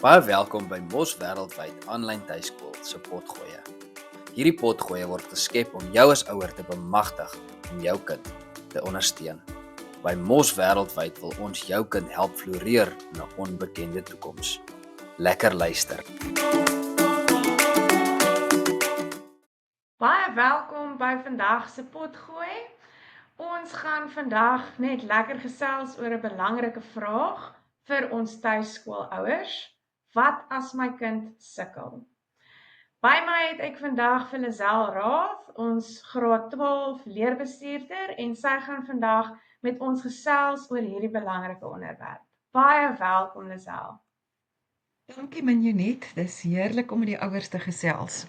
Baie welkom by Mos Wêreldwyd aanlyn tuiskool se potgoeie. Hierdie potgoeie word geskep om jou as ouer te bemagtig om jou kind te ondersteun. By Mos Wêreldwyd wil ons jou kind help floreer in 'n onbekende toekoms. Lekker luister. Baie welkom by vandag se potgooi. Ons gaan vandag net lekker gesels oor 'n belangrike vraag vir ons tuiskoolouers. Wat as my kind sukkel? By my het ek vandag vir Lisel Raad, ons graad 12 leerbestuurder, en sy gaan vandag met ons gesels oor hierdie belangrike onderwerp. Baie welkom, Lisel. Dankie Minjonet, dis heerlik om met die ouers te gesels.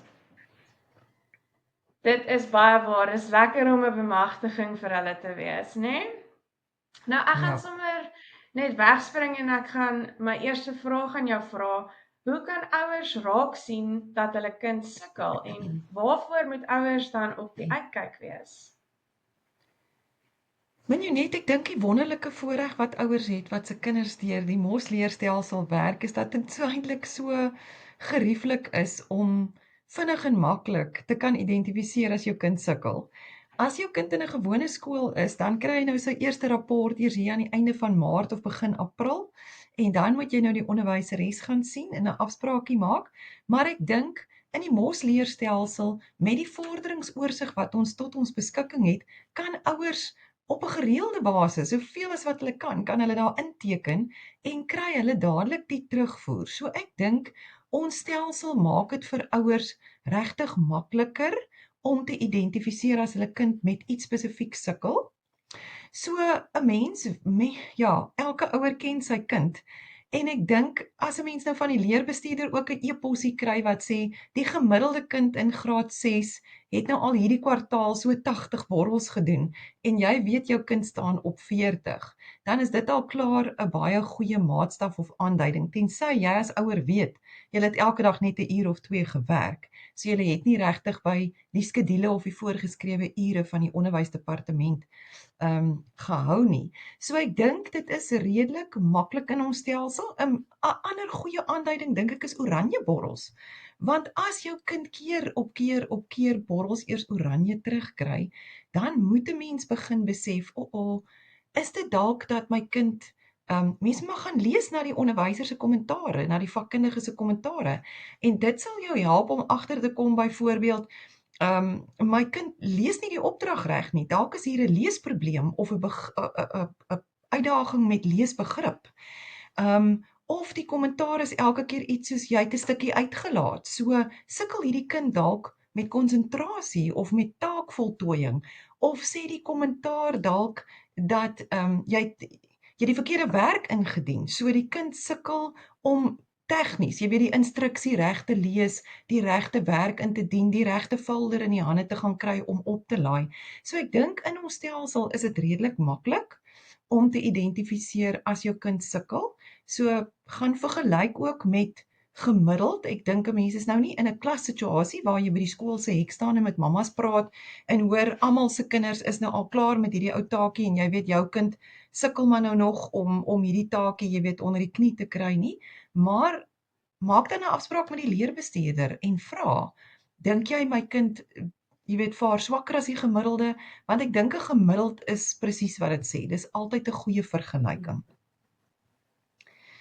Dit is baie waar, dis lekker om 'n bemagtiging vir hulle te wees, né? Nou, ek gaan sommer net wegspring en ek gaan my eerste vraag aan jou vra. Hoe kan ouers raak sien dat hulle kind sukkel en waarvoor moet ouers dan op die uitkyk wees? Minjonet, ek dink die wonderlike voorreg wat ouers het wat se kinders deur die Mos leerstelsel werk, is dat dit so eintlik so gerieflik is om vinnig en maklik te kan identifiseer as jou kind sukkel. As jou kind in 'n gewone skool is, dan kry hy nou sy eerste rapport eers hier aan die einde van Maart of begin April, en dan moet jy nou die onderwyseres gaan sien en 'n afspraakie maak. Maar ek dink in die Mos leerstelsel met die vorderingsoorsig wat ons tot ons beskikking het, kan ouers op 'n gereelde basis, soveel as wat hulle kan hulle daar inteken en kry hulle dadelik die terugvoer. So ek dink ons stelsel maak dit vir ouers regtig makliker om te identifiseer as hulle kind met iets spesifiek sukkel. So 'n mens, elke ouer ken sy kind. En ek dink as 'n mens nou van die leerbestuurder ook 'n e-posie kry wat sê die gemiddelde kind in graad 6 het nou al hierdie kwartaal so 80 borrels gedoen en jy weet jou kind staan op 40, dan is dit al klaar 'n baie goeie maatstaf of aanduiding, tensy jy as ouer weet jy het elke dag net 'n uur of 2 gewerk. So jy het nie regtig by die skedule of die voorgeskrewe ure van die onderwysdepartement gehou nie. So ek dink dit is redelik maklik in ons stelsel. 'n ander goeie aanduiding dink ek is oranje borrels. Want as jou kind keer op keer borrels eers oranje terugkry, dan moet 'n mens begin besef, is dit dalk dat my kind mens mag gaan lees na die onderwyser se kommentare, na die vakkundige se kommentare, en dit sal jou help om agter te kom byvoorbeeld my kind lees nie die opdrag reg nie. Dalk is hier 'n leesprobleem of 'n uitdaging met leesbegrip. Of die kommentaar is elke keer iets soos jy het 'n stukkie uitgelaat. So sukkel hierdie kind dalk met konsentrasie of met taakvoltooiing, of sê die kommentaar dalk dat jy die verkeerde werk ingedien. So die kind sukkel om tegnies, jy weet, die instruksie reg te lees, die regte werk in te dien, die regte folder in die hande te gaan kry om op te laai. So ek dink in ons stelsel is dit redelik maklik om te identifiseer as jou kind sukkel. So gaan vergelyk ook met gemiddeld. Ek dink 'n mens is nou nie in 'n klassituasie waar jy by die skool se hek staan en met mammas praat en hoor almal se kinders is nou al klaar met hierdie ou taakie en jy weet jou kind sukkel maar nou nog om hierdie taakie, jy weet, onder die knie te kry nie. Maar maak dan 'n afspraak met die leerbestuurder en vra, dink jy my kind, jy weet, vaar swakker as die gemiddelde? Want ek dink 'n gemiddeld is presies wat dit sê. Dis altyd 'n goeie vergelyking.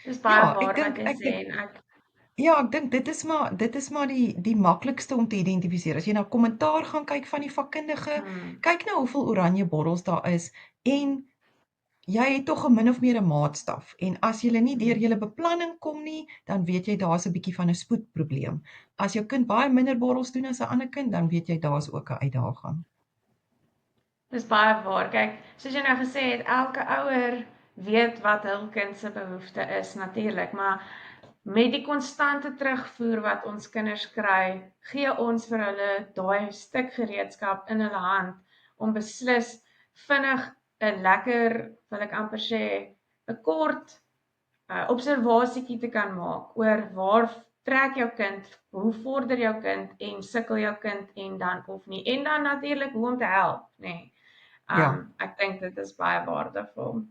Dis baie Ja, waar wat jy sê en ek dink dit is maar die maklikste om te identifiseer. As jy na kommentaar gaan kyk van die vakkundige, kyk nou hoeveel oranje borrels daar is en jy het tog 'n min of meer 'n maatstaf, en as jy nie deur julle beplanning kom nie, dan weet jy daar's 'n bietjie van 'n spoedprobleem. As jou kind baie minder borrels doen as 'n ander kind, dan weet jy daar's ook 'n uitdaging. dis baie waar. Kyk, soos jy nou gesê het, elke ouer weet wat hul kind se behoefte is natuurlik, maar met die konstante terugvoer wat ons kinders kry, gee ons vir hulle daai stuk gereedskap in hulle hand om beslis vinnig 'n lekker, wil ek amper sê, 'n kort observasietjie te kan maak oor waar trek jou kind, hoe vorder jou kind en sukkel jou kind en dan of nie. En dan natuurlik hoe om te help, nê. Ja. Ek dink dit is baie waardevol.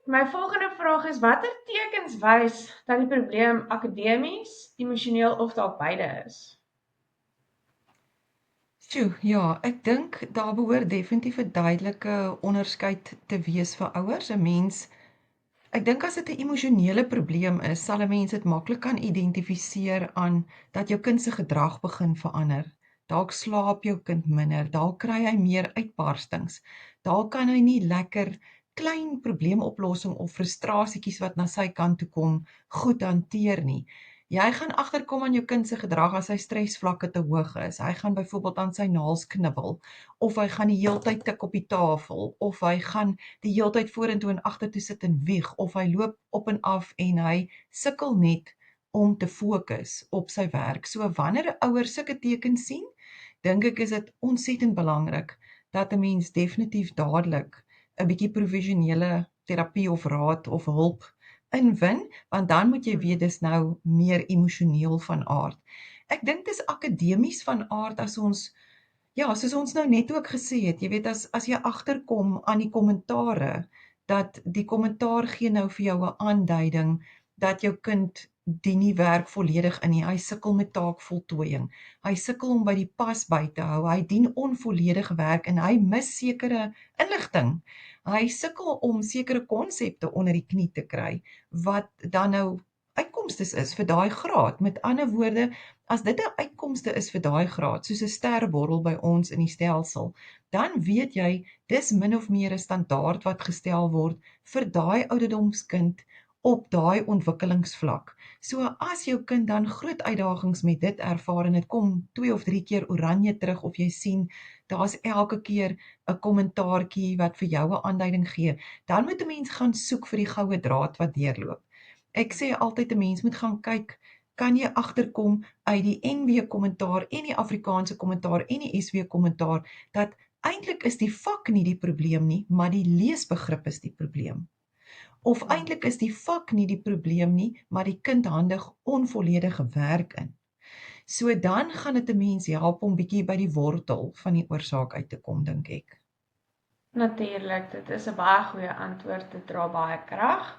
My volgende vraag is, watter tekens wys dat die probleem akademies, emosioneel of dalk beide is? Sjoe, ja, ek dink daar behoort definitief 'n duidelike onderskeid te wees vir ouers. Ek dink as dit 'n emosionele probleem is, sal 'n mens dit maklik kan identifiseer aan dat jou kind se gedrag begin verander. Dalk slaap jou kind minder, dalk kry hy meer uitbarstings. Dalk kan hy nie lekker klein probleemoplossing of frustrasietjies wat na sy kant toe kom goed hanteer nie. Jy gaan agterkom aan jou kind se gedrag as sy stresvlakke te hoog is. Hy gaan byvoorbeeld aan sy naels knibbel of hy gaan die heeltyd tik op die tafel of hy gaan die heeltyd vorentoe en agtertoe sit en wieg of hy loop op en af en hy sukkel net om te fokus op sy werk. So wanneer 'n ouer sulke tekens sien, dink ek is dit ontsettend belangrik dat 'n mens definitief dadelik 'n bietjie professionele terapie of raad of hulp inwin, want dan moet jy weet dis nou meer emosioneel van aard. Ek dink dis akademies van aard as ons ja, soos ons nou net ook gesê het, jy weet as jy agterkom aan die kommentare, dat die kommentaar gee nou vir jou 'n aanduiding dat jou kind dien nie werk volledig in nie. Hy sukkel met taakvoltooiing. Hy sukkel om by die pas by te hou. Hy dien onvolledige werk en hy mis sekere inligting. Hy sukkel om sekere konsepte onder die knie te kry wat dan nou uitkomstes is vir daai graad. Met ander woorde, as dit 'n uitkomste is vir daai graad, soos 'n sterreborrel by ons in die stelsel, dan weet jy dis min of meer 'n standaard wat gestel word vir daai ouderdomskind op daai ontwikkelingsvlak. So as jou kind dan groot uitdagings met dit ervaar en dit kom 2 of 3 keer oranje terug of jy sien daar's elke keer 'n kommentaartjie wat vir jou 'n aanduiding gee, dan moet 'n mens gaan soek vir die goue draad wat deurloop. Ek sê altyd 'n mens moet gaan kyk, kan jy agterkom uit die NW kommentaar en die Afrikaanse kommentaar en die SW kommentaar dat eintlik is die vak nie die probleem nie, maar die leesbegrip is die probleem. Of eintlik is die vak nie die probleem nie, maar die kind handig onvolledige werk in. So dan gaan dit 'n mens help om bietjie by die wortel van die oorsaak uit te kom, dink ek. Natuurlik, dit is 'n baie goeie antwoord, dit dra baie krag.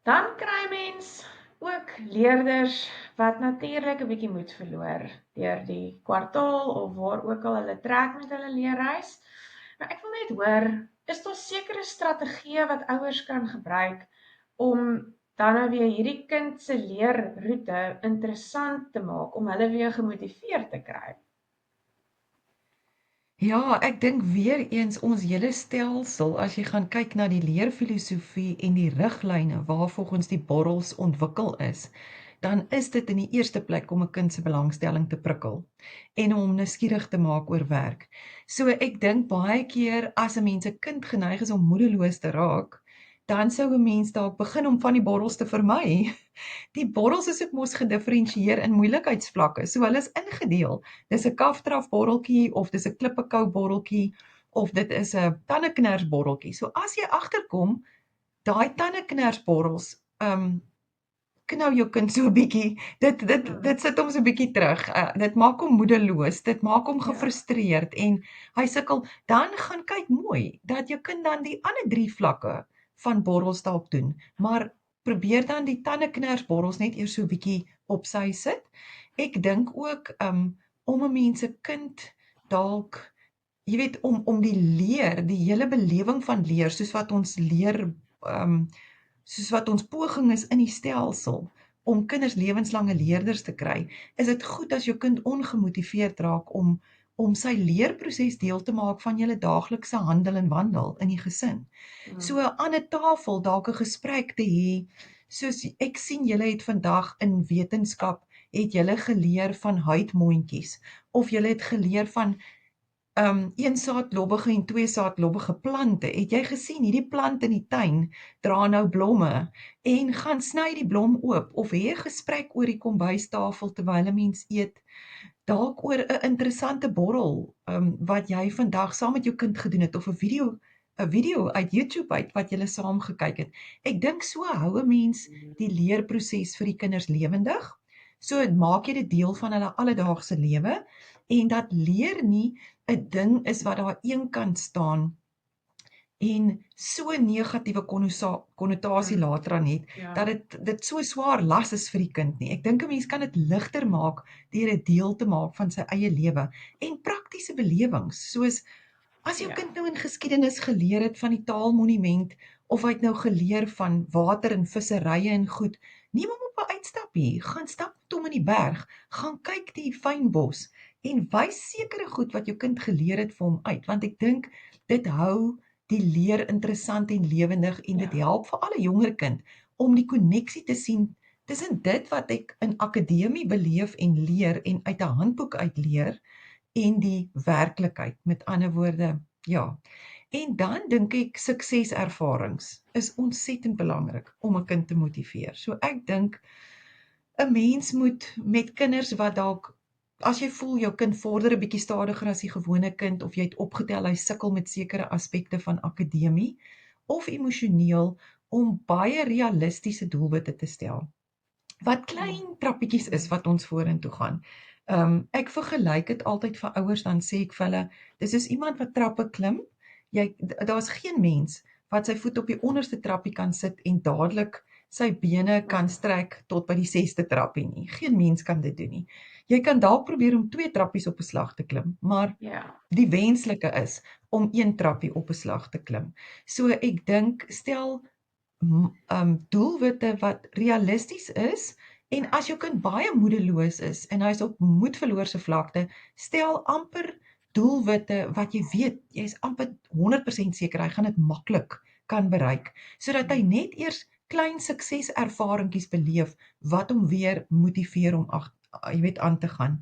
Dan kry mens ook leerders wat natuurlik 'n bietjie moed verloor deur die kwartaal of waar ook al hulle trek met hulle leerreis. Maar ek wil net hoor, is daar sekere strategieë wat ouers kan gebruik om dan nou weer hierdie kind se leerroete interessant te maak, om hulle weer gemotiveerd te kry? Ja, ek dink weer eens ons hele stelsel, as jy gaan kyk na die leerfilosofie en die riglyne waarvolgens die borrels ontwikkel is, dan is dit in die eerste plek om 'n kind se belangstelling te prikkel en om hom nuuskierig te maak oor werk. So ek dink baie keer as 'n mens 'n kind geneig is om moedeloos te raak, dan sou 'n mens dalk begin om van die borrels te vermy. Die borrels is ook mos gedifferensieer in moeilikheidsvlakke, so hulle is ingedeel. Dis 'n kaftraf borreltjie of dis 'n klippekou borreltjie of dit is 'n tandekners borreltjie. So as jy agterkom, daai tandekners borrels, knou jou kind so 'n bietjie. Dit sit hom so 'n bietjie terug. Dit maak hom moedeloos, dit maak hom gefrustreerd en hy sukkel. Dan gaan kyk mooi dat jou kind dan die ander 3 vlakke van borrels dalk doen, maar probeer dan die tandeknersborrels net eers so 'n bietjie op sy sit. Ek dink ook om 'n mens se kind dalk, jy weet, om die leer, die hele belewing van leer, soos wat ons leer, soos wat ons poging is in die stelsel om kinders lewenslange leerders te kry, is dit goed as jou kind ongemotiveerd raak om sy leerproses deel te maak van julle daaglikse handel en wandel in die gesin. So aan 'n tafel dalk 'n gesprek te hê, soos ek sien julle het vandag in wetenskap het julle geleer van huidmondjies of julle het geleer van een saadlobbige en twee saadlobbige plante. Het jy gesien hierdie plant in die tuin dra nou blomme en gaan sny die blom oop of hê 'n gesprek oor die kombuistafel terwyl 'n mens eet, dalk oor 'n interessante borrel wat jy vandag saam met jou kind gedoen het of 'n video uit YouTube uit wat julle saam gekyk het. Ek dink so hou 'n mens die leerproses vir die kinders lewendig. So maak jy dit deel van hulle alledaagse lewe en dat leer nie 'n ding is wat daar eenkant staan en so 'n negatiewe konnotasie later aan het, dat Ja. dit so swaar las is vir die kind nie. Ek dink 'n mens kan dit ligter maak deur dit deel te maak van sy eie lewe en praktiese belewings, soos as jou Ja. kind nou in geskiedenis geleer het van die Taalmonument of hy het nou geleer van water en visserye en goed, neem hom op 'n uitstapie, gaan stap met hom in die berg, gaan kyk die fynbos en wys sekere goed wat jou kind geleer het vir hom uit, want ek dink dit hou die leer interessant en lewendig en dit Ja. help vir alle jonger kind om die koneksie te sien tussen dit wat ek in akademie beleef en leer en uit 'n handboek uit leer en die werklikheid. Met ander woorde, ja. En dan dink ek sukseservarings is ontsettend belangrik om 'n kind te motiveer. So ek dink 'n mens moet met kinders wat dalk as jy voel jou kind vorder 'n bietjie stadiger as die gewone kind of jy het opgetel hy sukkel met sekere aspekte van akademie of emosioneel om baie realistiese doelwitte te stel. Wat klein trappietjies is wat ons vorentoe gaan. Ek vergelyk dit altyd vir ouers, dan sê ek vir hulle, dis soos iemand wat trappe klim. Daar's geen mens wat sy voet op die onderste trappie kan sit en dadelik sy bene kan strek tot by die 6ste trappie nie. Geen mens kan dit doen nie. Jy kan dalk probeer om 2 trappies op 'n slag te klim, maar Ja. die wenslike is om 1 trappie op 'n slag te klim. So ek dink stel doelwitte wat realisties is en as jou kind baie moedeloos is en hy's op moedverloorse vlakte, stel amper doelwitte wat jy weet, jy's amper 100% seker hy gaan dit maklik kan bereik, sodat hy net eers klein sukseservaringkies beleef wat hom weer motiveer om jy weet aan te gaan.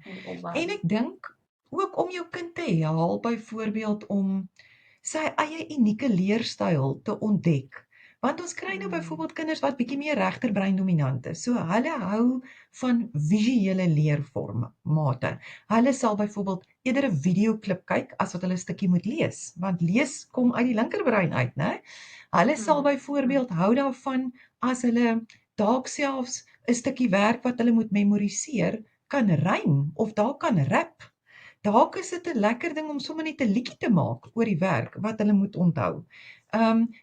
En ek dink ook om jou kind te help byvoorbeeld om sy eie unieke leerstyl te ontdek. Want ons kry nou byvoorbeeld kinders wat bietjie meer regterbrein dominant is. So hulle hou van visuele leerformate. Hulle sal byvoorbeeld eerder 'n videoklip kyk as wat hulle 'n stukkie moet lees, want lees kom uit die linkerbrein uit, né? Hulle sal byvoorbeeld hou daarvan as hulle dalk selfs 'n stukkie werk wat hulle moet memoriseer kan rym of dalk kan rap. Dalk is dit 'n lekker ding om sommer net 'n liedjie te maak oor die werk wat hulle moet onthou.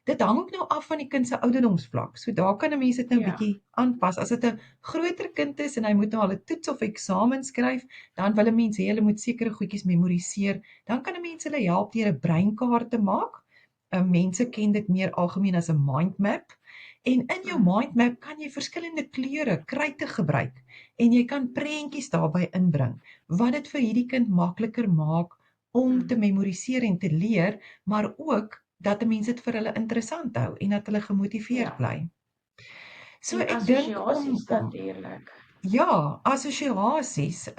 Dit hang ook nou af van die kind se ouderdomsvlak. So daar kan 'n mens dit nou bietjie aanpas. As dit 'n groter kind is en hy moet nou al 'n toets of eksamen skryf, dan wil 'n mens hê hulle moet sekere goedjies memoriseer. Dan kan 'n mens hulle help deur 'n breinkaart te maak. Mense ken dit meer algemeen as 'n mind map. En in jou mind map kan jy verskillende kleure, kruite gebruik en jy kan prentjies daarbey inbring wat dit vir hierdie kind makliker maak om te memoriseer en te leer, maar ook dat 'n mens dit vir hulle interessant hou en dat hulle gemotiveerd bly. So En ek dink assosiasies natuurlik. ja, assosiasies.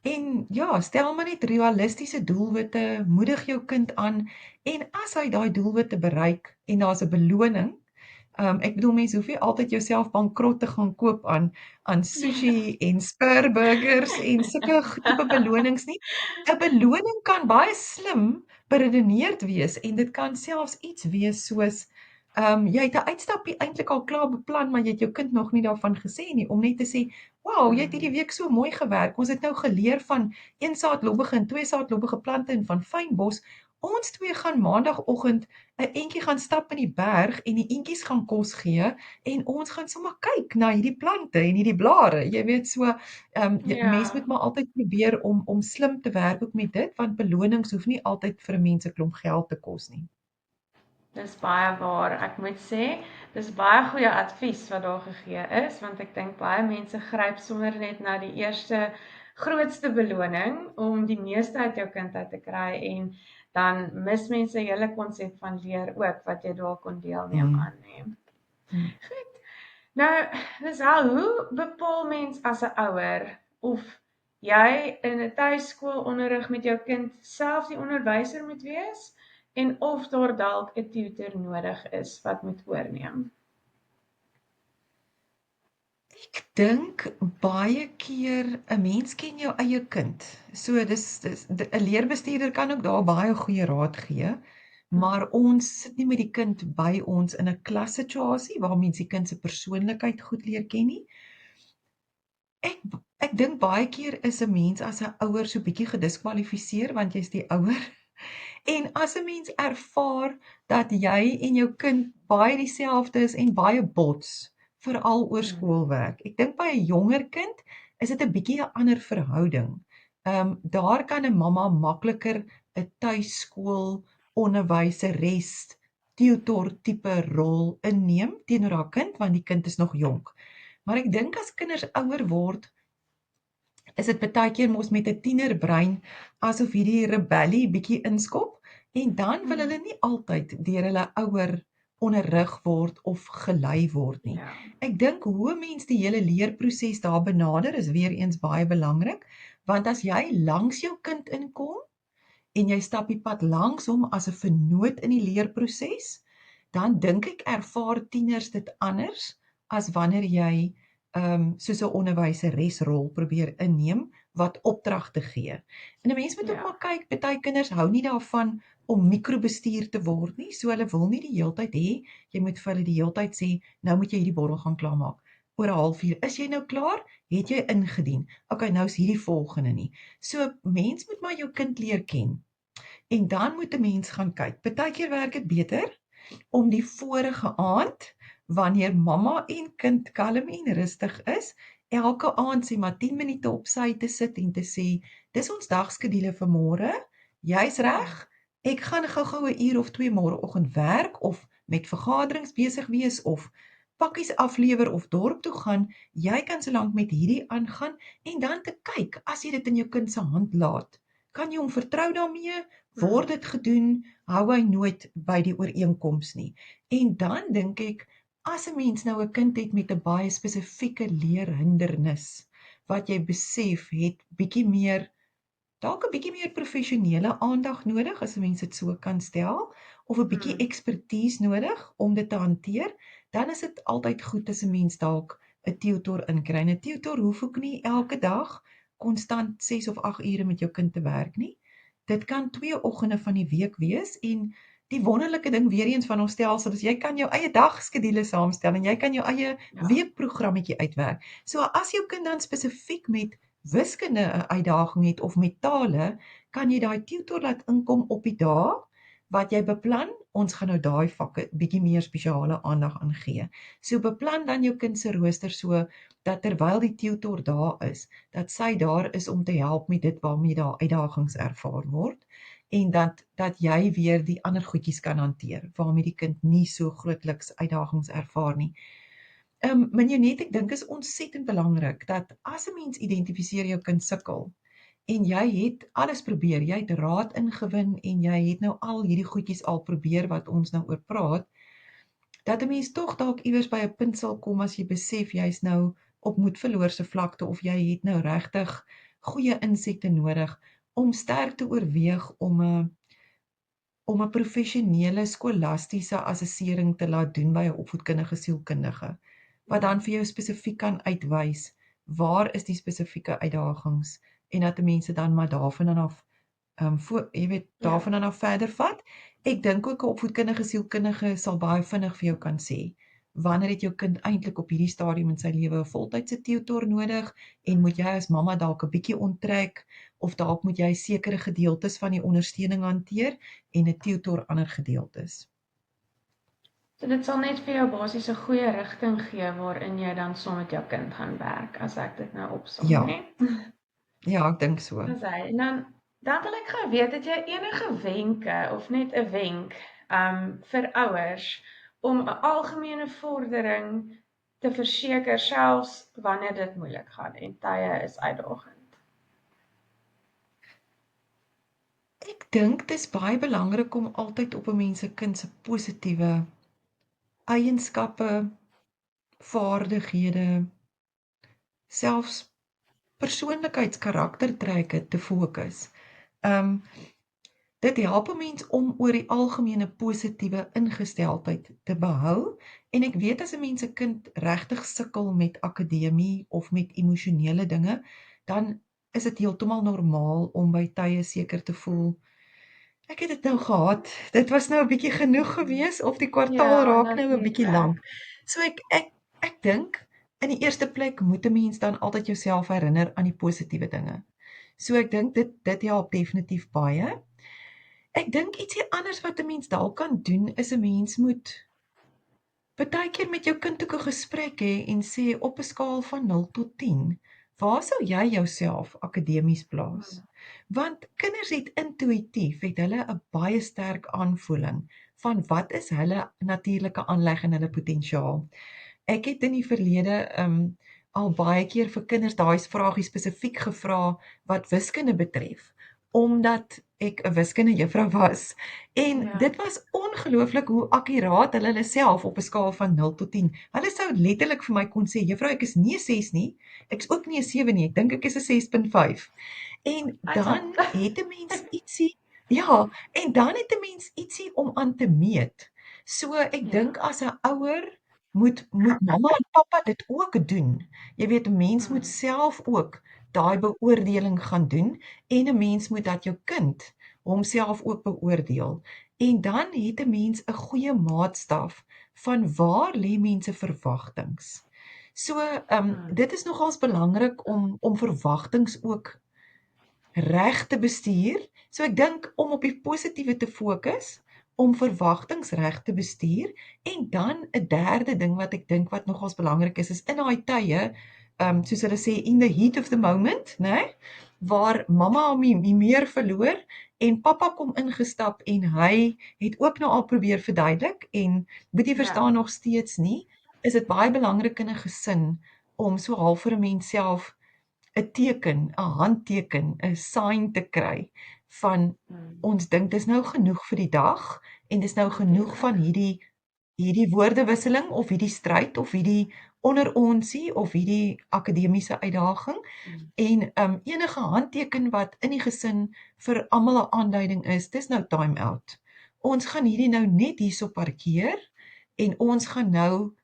En ja, stel maar net realistiese doelwitte, moedig jou kind aan en as hy daai doelwitte bereik en daar's 'n beloning. Ek bedoel mense hoef nie altyd jouself bankrot te gaan koop aan sushi en spurburgers en sulke tipe belonings nie. 'n Beloning kan baie slim beredeneerd wees en dit kan selfs iets wees soos jy het 'n uitstappie eintlik al klaar beplan, maar jy het jou kind nog nie daarvan gesê nie, om net te sê, "Wow, jy het hierdie week so mooi gewerk. Ons het nou geleer van 1 saadlobbige en 2 saadlobbige plante en van fynbos. Ons twee gaan maandagooggend 'n entjie gaan stap in die berg en die entjies gaan kos gee en ons gaan sommer kyk na hierdie plante en hierdie blare." Jy weet so, mens moet maar altyd probeer om slim te werk ook met dit, want belonings hoef nie altyd vir 'n mens 'n klomp geld te kos nie. Dis baie waar. Ek moet sê, dis baie goeie advies wat daar gegee is, want ek dink baie mense gryp sommer net na die eerste grootste beloning om die meeste uit jou kind uit te kry en dan mis mense die hele konsep van leer ook wat jy daar kon deelneem aan neem. Goed. Nou, dis al hoe bepaal mens as 'n ouer of jy in 'n tuiskoolonderrig met jou kind self die onderwyser moet wees en of daar dalk 'n tutor nodig is wat moet oorneem? Ek dink baie keer 'n mens ken jou eie kind. So dis 'n leerbestuurder kan ook daar baie goeie raad gee, maar ons sit nie met die kind by ons in 'n klassituasie waar mens die kind se persoonlikheid goed leer ken nie. Ek dink baie keer is 'n mens as 'n ouer so bietjie gediskwalifiseer want jy's die ouer En as 'n mens ervaar dat jy en jou kind baie dieselfde is en baie bots, veral oor skoolwerk. Ek dink by 'n jonger kind is dit 'n bietjie 'n ander verhouding. Daar kan 'n mamma makliker 'n tuiskool onderwyseres, tutor tipe rol inneem teenoor haar kind, want die kind is nog jonk. Maar ek dink as kinders ouer word, is dit baie keer mos met 'n tienerbrein asof hierdie rebellie bietjie inskop en dan wil hulle nie altyd deur hulle ouer onderrig word of gelei word nie. Ja. Ek dink hoe 'n mens die hele leerproses daar benader is weer eens baie belangrik, want as jy langs jou kind inkom en jy stap die pad langs hom as 'n vernoot in die leerproses, dan dink ek ervaar tieners dit anders as wanneer jy soos 'n onderwyseresrol probeer inneem wat opdragte gee. En 'n mens moet ook Ja. maar kyk, baie kinders hou nie daarvan om mikrobestuur te word nie, so hulle wil nie die heeltyd hê jy moet vir hulle die heeltyd sê nou moet jy hierdie bordel gaan klaarmaak. Oor 'n halfuur, is jy nou klaar? Het jy ingedien? Okay, nou is hierdie volgende nie. So mens moet maar jou kind leer ken. En dan moet 'n mens gaan kyk. Partykeer werk dit beter om die vorige aand, wanneer mamma en kind kalm en rustig is, elke aand sê maar 10 minute op sy te sit en te sê, dis ons dagskedule vir môre. Jy's reg. Ek gaan gou-gou 'n uur of 2 môreoggend werk of met vergaderings besig wees of pakkies aflewer of dorp toe gaan. Jy kan solank met hierdie aangaan en dan te kyk as jy dit in jou kind se hand laat. Kan jy hom vertrou daarmee? Word dit gedoen? Hou hy nooit by die ooreenkoms nie. En dan dink ek, as 'n mens nou 'n kind het met 'n baie spesifieke leerhindernis, wat jy besef het dalk 'n bietjie meer professionele aandag nodig, as 'n mens dit so kan stel, of 'n bietjie ekspertise nodig om dit te hanteer, dan is dit altyd goed as 'n mens dalk 'n tutor inkry. 'n Tutor hoef ook nie elke dag konstant 6 of 8 ure met jou kind te werk nie. Dit kan 2 oggende van die week wees en die wonderlike ding weer eens van ons stelsel is jy kan jou eie dagskedule saamstel en jy kan jou eie weekprogrammetjie uitwerk. So as jou kind dan spesifiek met wiskunde 'n uitdaging het of met tale, kan jy daai tutor laat inkom op die dae wat jy beplan. Ons gaan nou daai vakke bietjie meer spesiale aandag aan gee. So beplan dan jou kind se rooster so dat terwyl die tutor daar is, dat sy daar is om te help met dit waarmee daar uitdagings ervaar word en dat jy weer die ander goedjies kan hanteer waarmee die kind nie so grootliks uitdagings ervaar nie. Minjonet, ek dink is ontsettend belangrik dat as 'n mens identifiseer jou kind sukkel en jy het alles probeer, jy het raad ingewin en jy het nou al hierdie goedjies al probeer wat ons nou oor praat, dat 'n mens tog dalk iewers by 'n punt sal kom as jy besef jy's nou op moedverloorse vlakte of jy het nou regtig goeie insette nodig om sterk te oorweeg om 'n professionele skolastiese assessering te laat doen by 'n opvoedkundige sielkundige, wat dan vir jou spesifiek kan uitwys waar is die spesifieke uitdagings en dat mense dan maar daarvan af daarvan af verder vat. Ek dink ook 'n opvoedkundige sielkundige sal baie vinnig vir jou kan sê wanneer het jou kind eintlik op hierdie stadium in sy lewe 'n voltydse tutor nodig en moet jy as mamma dalk 'n bietjie onttrek of dalk moet jy sekere gedeeltes van die ondersteuning hanteer en 'n tutor ander gedeeltes. So dit sal net vir jou basies 'n goeie rigting gee waarin jy dan saam met jou kind gaan werk, as ek dit nou opsom, Ja. né? Ja, ek dink so. Dis hy. En dan wil ek gou weet, het jy enige wenke of net 'n wenk vir ouers om 'n algemene vordering te verseker selfs wanneer dit moeilik gaan en tye is uitdagend? Ek dink dis baie belangrik om altyd op 'n mens se kind se positiewe eienskappe, vaardighede, selfs persoonlikheidskaraktertrekke te fokus. Dit help 'n mens om oor die algemene positiewe ingesteldheid te behou en ek weet as 'n mens se kind regtig sukkel met akademie of met emosionele dinge, dan is dit heeltemal normaal om by tye seker te voel ek het dit nou gehad. Dit was nou 'n bietjie genoeg gewees of die kwartaal raak nou 'n bietjie lank. So ek dink in die eerste plek moet 'n mens dan altyd jouself herinner aan die positiewe dinge. So ek dink dit help definitief baie. Ek dink ietsie anders wat 'n mens dalk kan doen is 'n mens moet partykeer met jou kind ook 'n gesprek hê en sê op 'n skaal van 0 tot 10, waar sou jy jouself akademies plaas? Want kinders het intuïtief het hulle 'n baie sterk aanvoeling van wat is hulle natuurlike aanleg en hulle potensiaal. Ek het in die verlede al baie keer vir kinders daai vragie spesifiek gevra wat wiskunde betref, omdat ek 'n wiskundejuffrou was. En Ja. dit was ongelooflik hoe akkuraat hulle self op 'n skaal van 0 tot 10. Hulle sou letterlik vir my kon sê, juffrou, ek is nie 'n 6 nie, ek's ook nie 'n 7 nie, ek dink ek is 'n 6.5. En dan het 'n mens ietsie, ja, en dan het 'n mens ietsie om aan te meet. So ek dink as 'n ouer moet mamma en pappa dit ook doen. Jy weet, 'n mens moet self ook daai beoordeling gaan doen en 'n mens moet dat jou kind homself ook beoordeel. En dan het 'n mens 'n goeie maatstaf van waar lê mense verwagtings. So, dit is nogals belangrik om verwagtings ook reg te bestuur. So ek dink om op die positiewe te fokus, om verwagtings reg te bestuur en dan 'n derde ding wat ek dink wat nogals belangrik is in daai tye, soos hulle sê in the heat of the moment, né? Waar mamma hom die meer verloor en pappa kom ingestap en hy het ook nou al probeer verduidelik en moet jy verstaan nog steeds nie, is dit baie belangrik in 'n gesin om so half vir 'n mens self 'n teken, 'n handteken, 'n sign te kry van ons dink dis nou genoeg vir die dag en dis nou genoeg van hierdie woordewisseling of hierdie stryd of hierdie onderonsie of hierdie akademiese uitdaging en enige handteken wat in die gesin vir almal 'n aanduiding is, dis nou time out. Ons gaan hierdie nou net hierso parkeer en ons gaan nou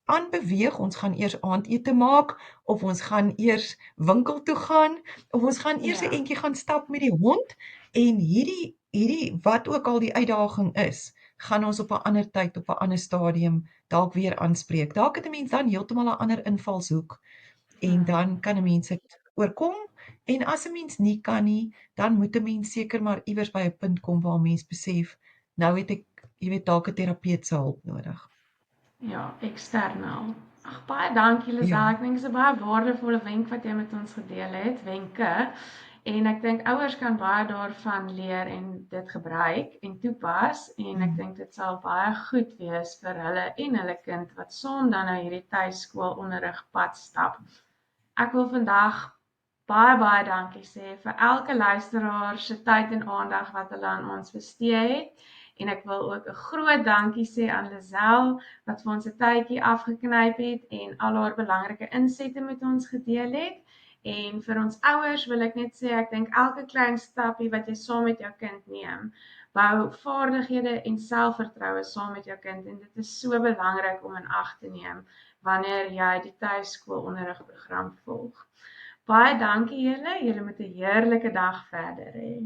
aanbeweeg, ons gaan eers aandete maak of ons gaan eers winkel toe gaan of ons gaan eers 'n entjie gaan stap met die hond en hierdie wat ook al die uitdaging is, gaan ons op 'n ander tyd, op 'n ander stadium dalk weer aanspreek. Dalk het 'n mens dan heeltemal 'n ander invalshoek en dan kan 'n mens dit oorkom en as 'n mens nie kan nie, dan moet 'n mens seker maar iewers by 'n punt kom waar 'n mens besef, nou het ek, jy weet, dalk 'n terapeut se hulp nodig. Ja, eksternaal. Ag, baie dankie Lisel. Ek dink dis 'n baie waardevolle wenk wat jy met ons gedeel het, wenke. En ek dink ouers kan baie daarvan leer en dit gebruik en toepas en ek dink dit sal baie goed wees vir hulle en hulle kind wat saam dan nou hierdie tuiskoolonderrig pad stap. Ek wil vandag baie dankie sê vir elke luisteraar se tyd en aandag wat hulle aan ons bestee het. En ek wil ook 'n groot dankie sê aan Lisel wat vir ons 'n tydjie afgeknyp het en al haar belangrike insette met ons gedeel het. En vir ons ouers wil ek net sê ek dink elke klein stappie wat jy saam met jou kind neem, bou vaardighede en selfvertroue saam met jou kind en dit is so belangrik om in ag te neem wanneer jy die tuiskoolonderrigprogram volg. Baie dankie julle. Julle moet 'n heerlike dag verder hê.